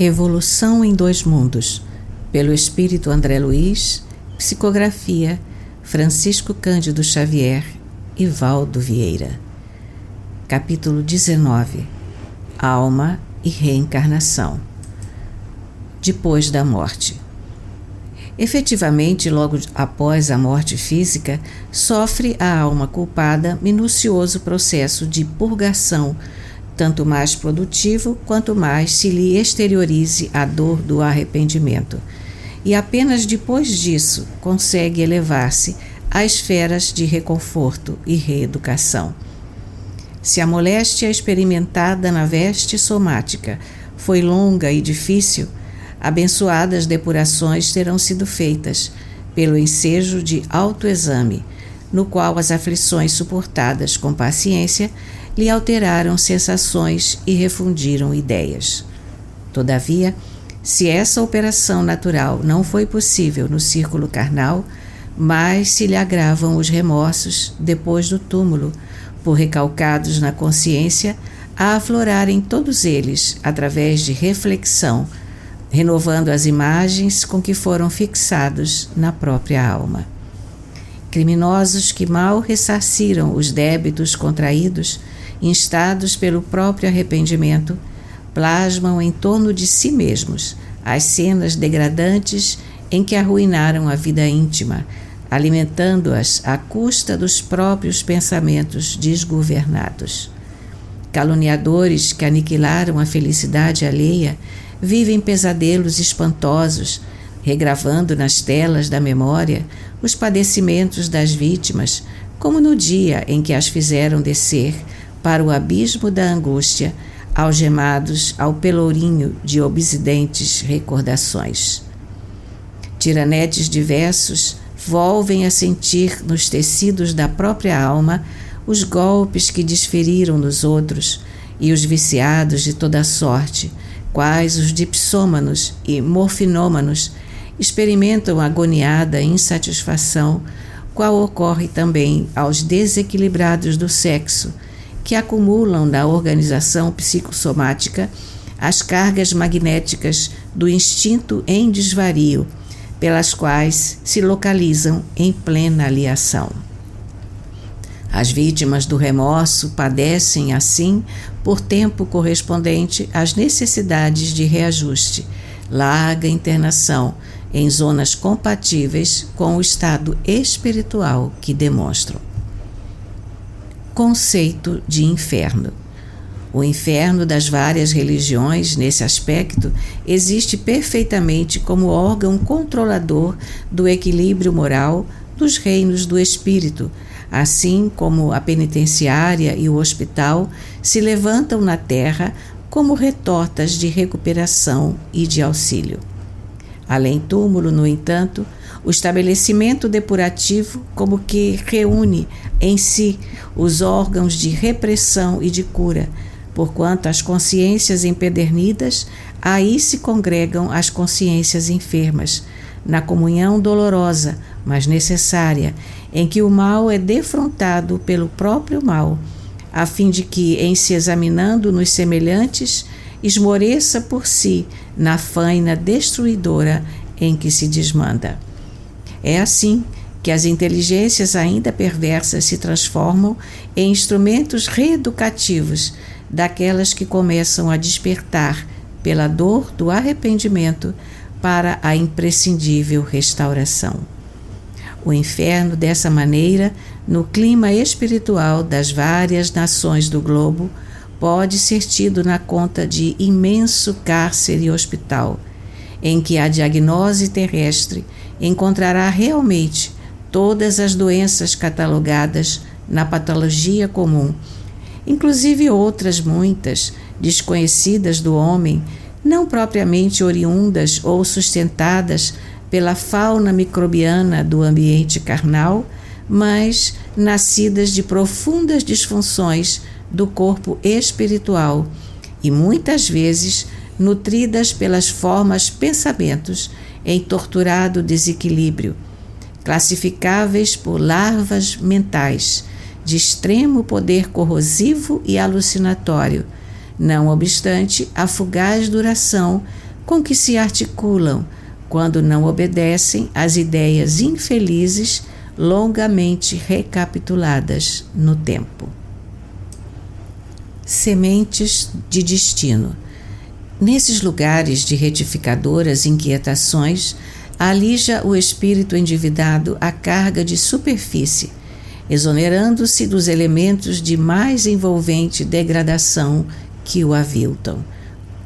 Evolução em Dois Mundos, pelo Espírito André Luiz, psicografia Francisco Cândido Xavier e Valdo Vieira. Capítulo 19. Alma e Reencarnação. Depois da morte. Efetivamente, logo após a morte física, sofre a alma culpada minucioso processo de purgação, tanto mais produtivo quanto mais se lhe exteriorize a dor do arrependimento, e apenas depois disso consegue elevar-se a esferas de reconforto e reeducação. Se a moléstia experimentada na veste somática foi longa e difícil, abençoadas depurações terão sido feitas pelo ensejo de autoexame, no qual as aflições suportadas com paciência lhe alteraram sensações e refundiram ideias. Todavia, se essa operação natural não foi possível no círculo carnal, mais se lhe agravam os remorsos depois do túmulo, por recalcados na consciência, a aflorarem todos eles através de reflexão, renovando as imagens com que foram fixados na própria alma. Criminosos que mal ressarciram os débitos contraídos, instados pelo próprio arrependimento, plasmam em torno de si mesmos as cenas degradantes em que arruinaram a vida íntima, alimentando-as à custa dos próprios pensamentos desgovernados. Caluniadores que aniquilaram a felicidade alheia vivem pesadelos espantosos, regravando nas telas da memória os padecimentos das vítimas, como no dia em que as fizeram descer para o abismo da angústia, algemados ao pelourinho de obsidentes recordações. Tiranetes diversos volvem a sentir nos tecidos da própria alma os golpes que desferiram nos outros, e os viciados de toda sorte, quais os dipsômanos e morfinômanos, experimentam agoniada insatisfação, qual ocorre também aos desequilibrados do sexo, que acumulam na organização psicossomática as cargas magnéticas do instinto em desvario, pelas quais se localizam em plena aliação. As vítimas do remorso padecem, assim, por tempo correspondente às necessidades de reajuste, larga internação em zonas compatíveis com o estado espiritual que demonstram. Conceito de inferno. O inferno das várias religiões, nesse aspecto, existe perfeitamente como órgão controlador do equilíbrio moral dos reinos do espírito, assim como a penitenciária e o hospital se levantam na terra como retortas de recuperação e de auxílio. Além-túmulo, no entanto, o estabelecimento depurativo como que reúne em si os órgãos de repressão e de cura, porquanto as consciências empedernidas aí se congregam as consciências enfermas, na comunhão dolorosa, mas necessária, em que o mal é defrontado pelo próprio mal, a fim de que, em se examinando nos semelhantes, esmoreça por si na faina destruidora em que se desmanda. É assim que as inteligências ainda perversas se transformam em instrumentos reeducativos daquelas que começam a despertar pela dor do arrependimento para a imprescindível restauração. O inferno, dessa maneira, no clima espiritual das várias nações do globo, pode ser tido na conta de imenso cárcere hospital, em que a diagnose terrestre encontrará realmente todas as doenças catalogadas na patologia comum, inclusive outras muitas, desconhecidas do homem, não propriamente oriundas ou sustentadas pela fauna microbiana do ambiente carnal, mas nascidas de profundas disfunções do corpo espiritual e muitas vezes nutridas pelas formas pensamentos em torturado desequilíbrio, classificáveis por larvas mentais de extremo poder corrosivo e alucinatório, não obstante a fugaz duração com que se articulam quando não obedecem às ideias infelizes longamente recapituladas no tempo. Sementes de destino. Nesses lugares de retificadoras inquietações, alija o espírito endividado a carga de superfície, exonerando-se dos elementos de mais envolvente degradação que o aviltam.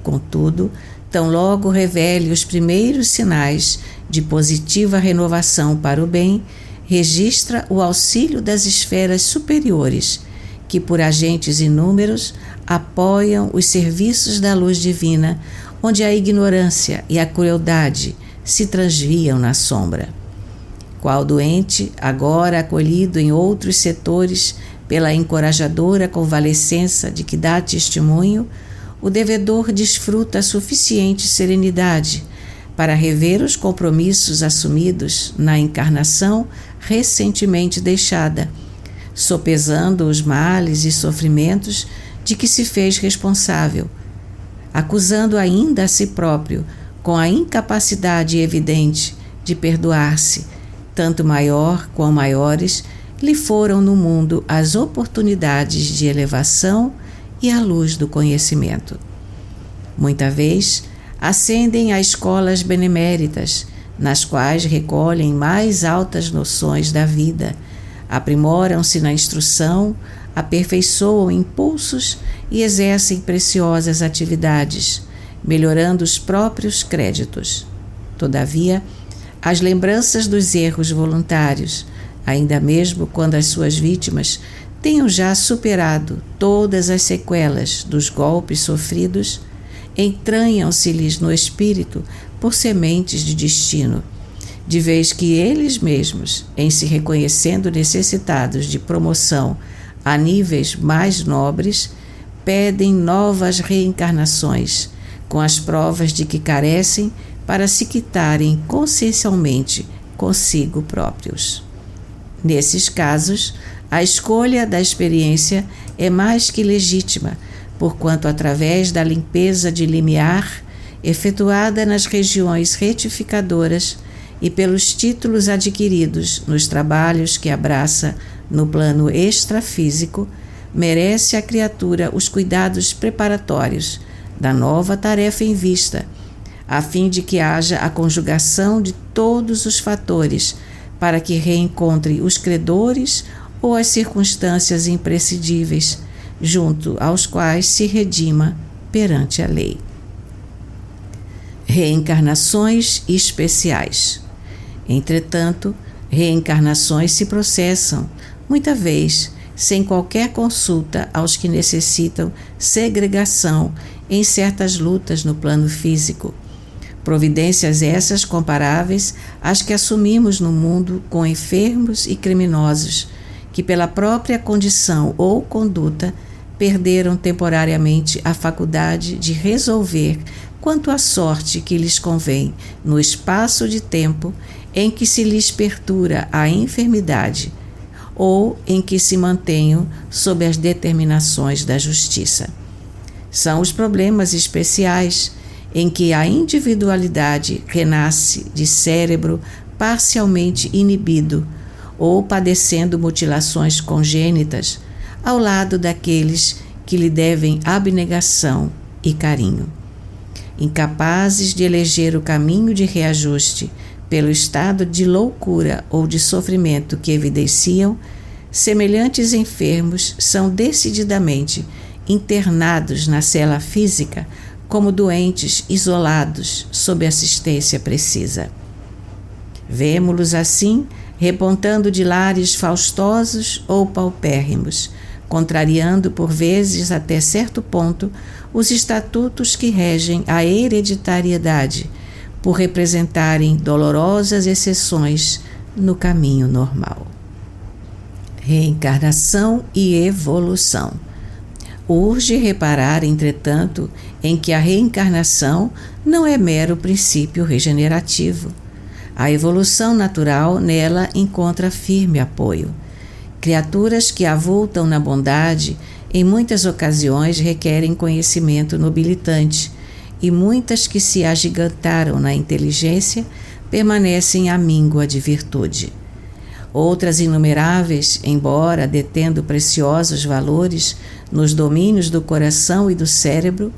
Contudo, tão logo revele os primeiros sinais de positiva renovação para o bem, registra o auxílio das esferas superiores, que por agentes inúmeros apoiam os serviços da luz divina, onde a ignorância e a crueldade se transviam na sombra. Qual doente, agora acolhido em outros setores pela encorajadora convalescença de que dá testemunho, o devedor desfruta suficiente serenidade para rever os compromissos assumidos na encarnação recentemente deixada, sopesando os males e sofrimentos de que se fez responsável, acusando ainda a si próprio com a incapacidade evidente de perdoar-se, tanto maior quão maiores lhe foram no mundo as oportunidades de elevação e a luz do conhecimento. Muita vez ascendem a escolas beneméritas, nas quais recolhem mais altas noções da vida, aprimoram-se na instrução, aperfeiçoam impulsos e exercem preciosas atividades, melhorando os próprios créditos. Todavia, as lembranças dos erros voluntários, ainda mesmo quando as suas vítimas tenham já superado todas as sequelas dos golpes sofridos, entranham-se-lhes no espírito por sementes de destino, de vez que eles mesmos, em se reconhecendo necessitados de promoção a níveis mais nobres, pedem novas reencarnações, com as provas de que carecem para se quitarem consciencialmente consigo próprios. Nesses casos, a escolha da experiência é mais que legítima, porquanto através da limpeza de limiar, efetuada nas regiões retificadoras e pelos títulos adquiridos nos trabalhos que abraça no plano extrafísico, merece a criatura os cuidados preparatórios da nova tarefa em vista, a fim de que haja a conjugação de todos os fatores para que reencontre os credores ou as circunstâncias imprescindíveis, junto aos quais se redima perante a lei. Reencarnações especiais. Entretanto, reencarnações se processam, muita vez, sem qualquer consulta aos que necessitam segregação em certas lutas no plano físico. Providências essas comparáveis às que assumimos no mundo com enfermos e criminosos, que pela própria condição ou conduta perderam temporariamente a faculdade de resolver quanto à sorte que lhes convém no espaço de tempo em que se lhes pertura a enfermidade ou em que se mantenham sob as determinações da justiça. São os problemas especiais em que a individualidade renasce de cérebro parcialmente inibido ou padecendo mutilações congênitas, ao lado daqueles que lhe devem abnegação e carinho. Incapazes de eleger o caminho de reajuste pelo estado de loucura ou de sofrimento que evidenciam, semelhantes enfermos são decididamente internados na cela física como doentes isolados sob assistência precisa. Vemo-los assim repontando de lares faustosos ou paupérrimos, contrariando por vezes até certo ponto os estatutos que regem a hereditariedade, por representarem dolorosas exceções no caminho normal. Reencarnação e evolução. Urge reparar, entretanto, em que a reencarnação não é mero princípio regenerativo. A evolução natural nela encontra firme apoio. Criaturas que avultam na bondade, em muitas ocasiões requerem conhecimento nobilitante e muitas que se agigantaram na inteligência permanecem à míngua de virtude. Outras inumeráveis, embora detendo preciosos valores nos domínios do coração e do cérebro,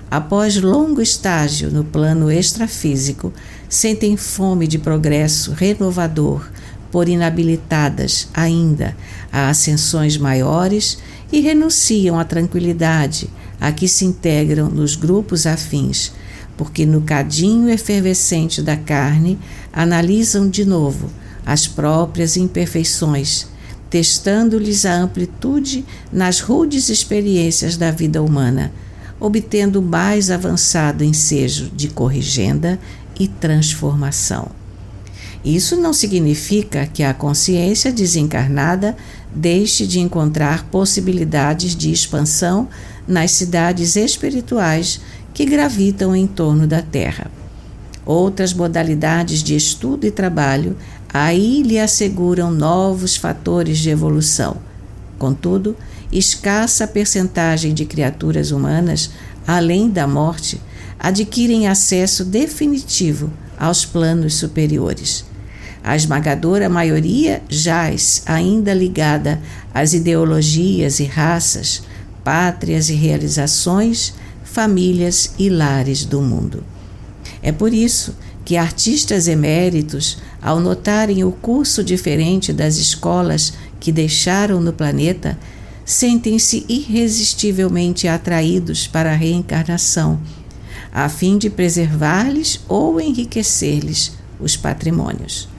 após longo estágio no plano extrafísico, sentem fome de progresso renovador, por inabilitadas ainda a ascensões maiores, e renunciam à tranquilidade a que se integram nos grupos afins, porque no cadinho efervescente da carne analisam de novo as próprias imperfeições, testando-lhes a amplitude nas rudes experiências da vida humana, obtendo mais avançado ensejo de corrigenda e transformação. Isso não significa que a consciência desencarnada deixe de encontrar possibilidades de expansão nas cidades espirituais que gravitam em torno da Terra. Outras modalidades de estudo e trabalho aí lhe asseguram novos fatores de evolução. Contudo, escassa percentagem de criaturas humanas, além da morte, adquirem acesso definitivo aos planos superiores. A esmagadora maioria jaz ainda ligada às ideologias e raças, pátrias e realizações, famílias e lares do mundo. É por isso que artistas eméritos, ao notarem o curso diferente das escolas que deixaram no planeta, sentem-se irresistivelmente atraídos para a reencarnação, a fim de preservar-lhes ou enriquecer-lhes os patrimônios.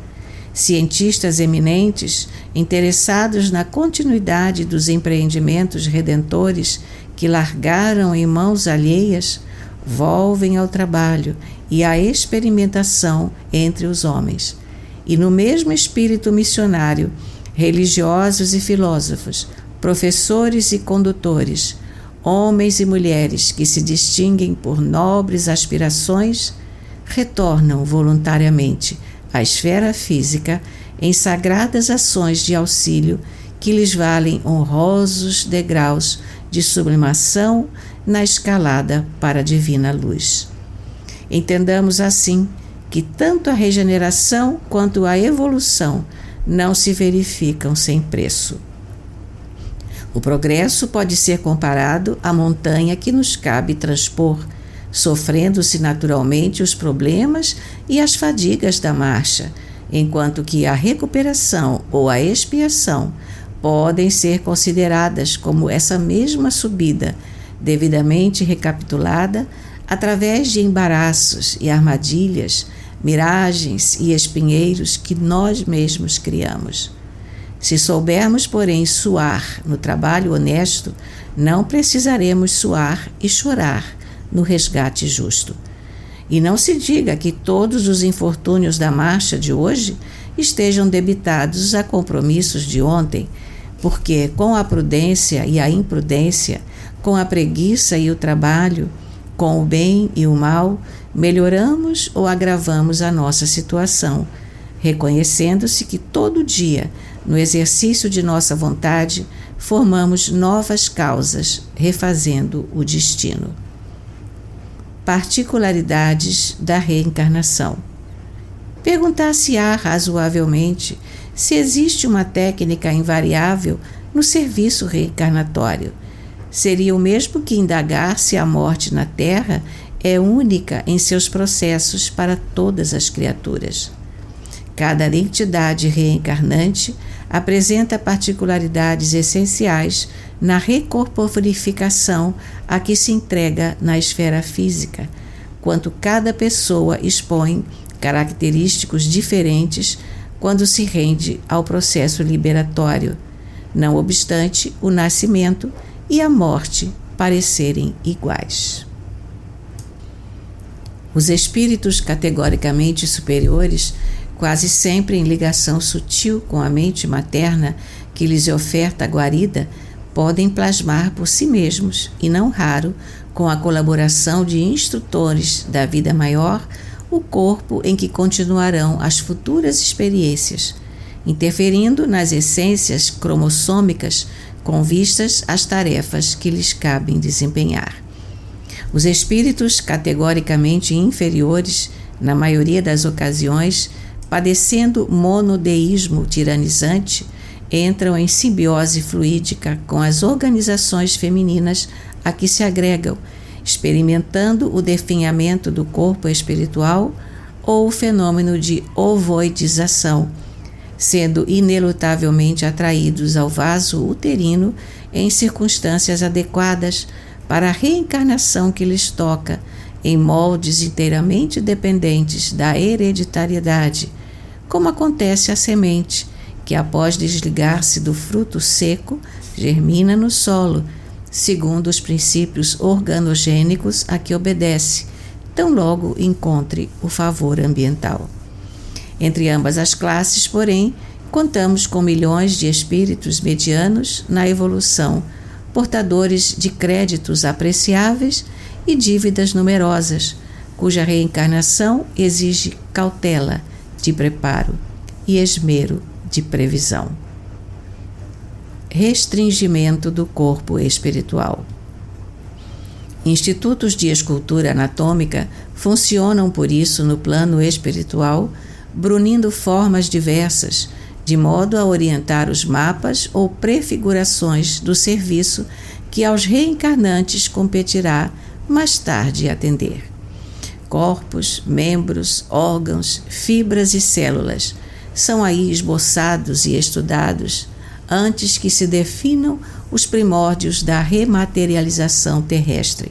Cientistas eminentes, interessados na continuidade dos empreendimentos redentores que largaram em mãos alheias, volvem ao trabalho e à experimentação entre os homens. E no mesmo espírito missionário, religiosos e filósofos, professores e condutores, homens e mulheres que se distinguem por nobres aspirações, retornam voluntariamente à esfera física em sagradas ações de auxílio que lhes valem honrosos degraus de sublimação na escalada para a divina luz. Entendamos assim que tanto a regeneração quanto a evolução não se verificam sem preço. O progresso pode ser comparado à montanha que nos cabe transpor, sofrendo-se naturalmente os problemas e as fadigas da marcha, enquanto que a recuperação ou a expiação podem ser consideradas como essa mesma subida, devidamente recapitulada, através de embaraços e armadilhas, miragens e espinheiros que nós mesmos criamos. Se soubermos, porém, suar no trabalho honesto, não precisaremos suar e chorar no resgate justo. E não se diga que todos os infortúnios da marcha de hoje estejam debitados a compromissos de ontem, porque com a prudência e a imprudência, com a preguiça e o trabalho, com o bem e o mal, melhoramos ou agravamos a nossa situação, reconhecendo-se que todo dia, no exercício de nossa vontade, formamos novas causas, refazendo o destino. Particularidades da reencarnação. Perguntar-se-á razoavelmente se existe uma técnica invariável no serviço reencarnatório. Seria o mesmo que indagar se a morte na Terra é única em seus processos para todas as criaturas. Cada entidade reencarnante apresenta particularidades essenciais na recorporificação a que se entrega na esfera física, quanto cada pessoa expõe característicos diferentes quando se rende ao processo liberatório, não obstante o nascimento e a morte parecerem iguais. Os espíritos categoricamente superiores, quase sempre em ligação sutil com a mente materna que lhes oferta a guarida, podem plasmar por si mesmos, e não raro, com a colaboração de instrutores da vida maior, o corpo em que continuarão as futuras experiências, interferindo nas essências cromossômicas com vistas às tarefas que lhes cabem desempenhar. Os espíritos categoricamente inferiores, na maioria das ocasiões, padecendo monodeísmo tiranizante, entram em simbiose fluídica com as organizações femininas a que se agregam, experimentando o definhamento do corpo espiritual ou o fenômeno de ovoidização, sendo inelutavelmente atraídos ao vaso uterino em circunstâncias adequadas para a reencarnação que lhes toca, em moldes inteiramente dependentes da hereditariedade, como acontece à semente, que após desligar-se do fruto seco, germina no solo, segundo os princípios organogênicos a que obedece, tão logo encontre o favor ambiental. Entre ambas as classes, porém, contamos com milhões de espíritos medianos na evolução, portadores de créditos apreciáveis e dívidas numerosas, cuja reencarnação exige cautela de preparo e esmero de previsão. Restringimento do corpo espiritual. Institutos de escultura anatômica funcionam por isso no plano espiritual, brunindo formas diversas, de modo a orientar os mapas ou prefigurações do serviço que aos reencarnantes competirá mais tarde atender. Corpos, membros, órgãos, fibras e células são aí esboçados e estudados antes que se definam os primórdios da rematerialização terrestre,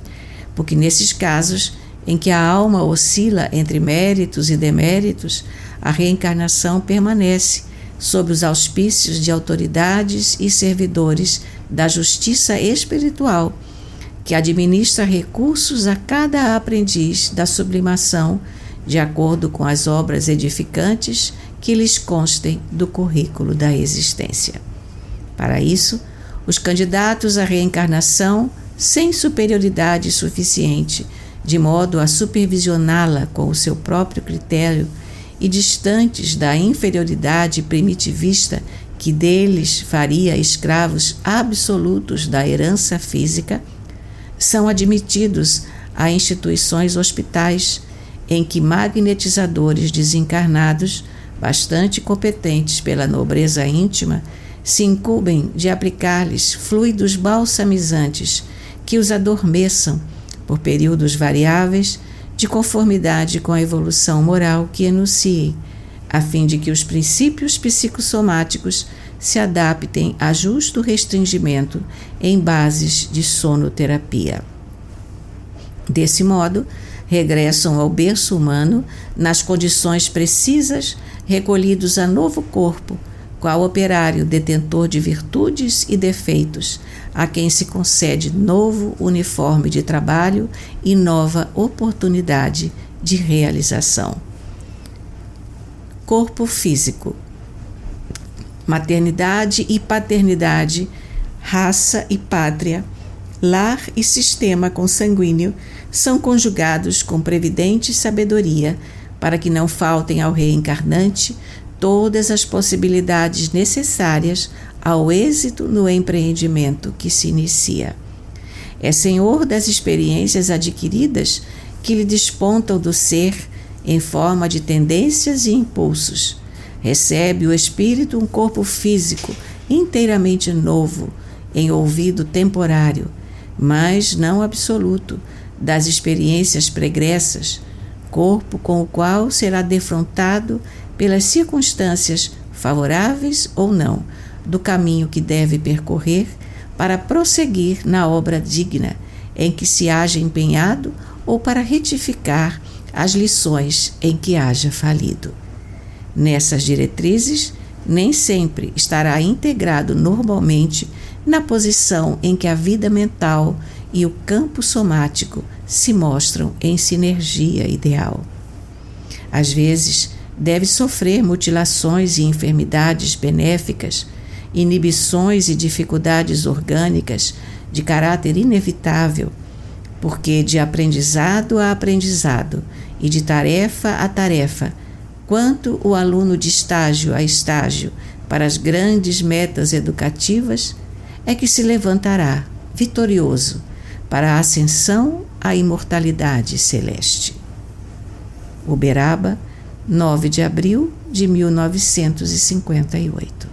porque nesses casos em que a alma oscila entre méritos e deméritos, a reencarnação permanece sob os auspícios de autoridades e servidores da justiça espiritual, que administra recursos a cada aprendiz da sublimação, de acordo com as obras edificantes que lhes constem do currículo da existência. Para isso, os candidatos à reencarnação, sem superioridade suficiente, de modo a supervisioná-la com o seu próprio critério, e distantes da inferioridade primitivista que deles faria escravos absolutos da herança física, são admitidos a instituições hospitais em que magnetizadores desencarnados, bastante competentes pela nobreza íntima, se incumbem de aplicar-lhes fluidos balsamizantes que os adormeçam por períodos variáveis, de conformidade com a evolução moral que enunciem, a fim de que os princípios psicossomáticos se adaptem a justo restringimento em bases de sonoterapia. Desse modo, regressam ao berço humano nas condições precisas, recolhidos a novo corpo, qual operário detentor de virtudes e defeitos, a quem se concede novo uniforme de trabalho e nova oportunidade de realização. Corpo físico. Maternidade e paternidade, raça e pátria, lar e sistema consanguíneo são conjugados com previdente sabedoria para que não faltem ao reencarnante todas as possibilidades necessárias ao êxito no empreendimento que se inicia. É senhor das experiências adquiridas que lhe despontam do ser em forma de tendências e impulsos. Recebe o espírito um corpo físico inteiramente novo, em ouvido temporário, mas não absoluto, das experiências pregressas, corpo com o qual será defrontado pelas circunstâncias favoráveis ou não do caminho que deve percorrer para prosseguir na obra digna em que se haja empenhado ou para retificar as lições em que haja falido. Nessas diretrizes, nem sempre estará integrado normalmente na posição em que a vida mental e o campo somático se mostram em sinergia ideal. Às vezes, deve sofrer mutilações e enfermidades benéficas, inibições e dificuldades orgânicas de caráter inevitável, porque de aprendizado a aprendizado e de tarefa a tarefa, quanto o aluno de estágio a estágio para as grandes metas educativas, é que se levantará vitorioso para a ascensão à imortalidade celeste. Uberaba, 9 de abril de 1958.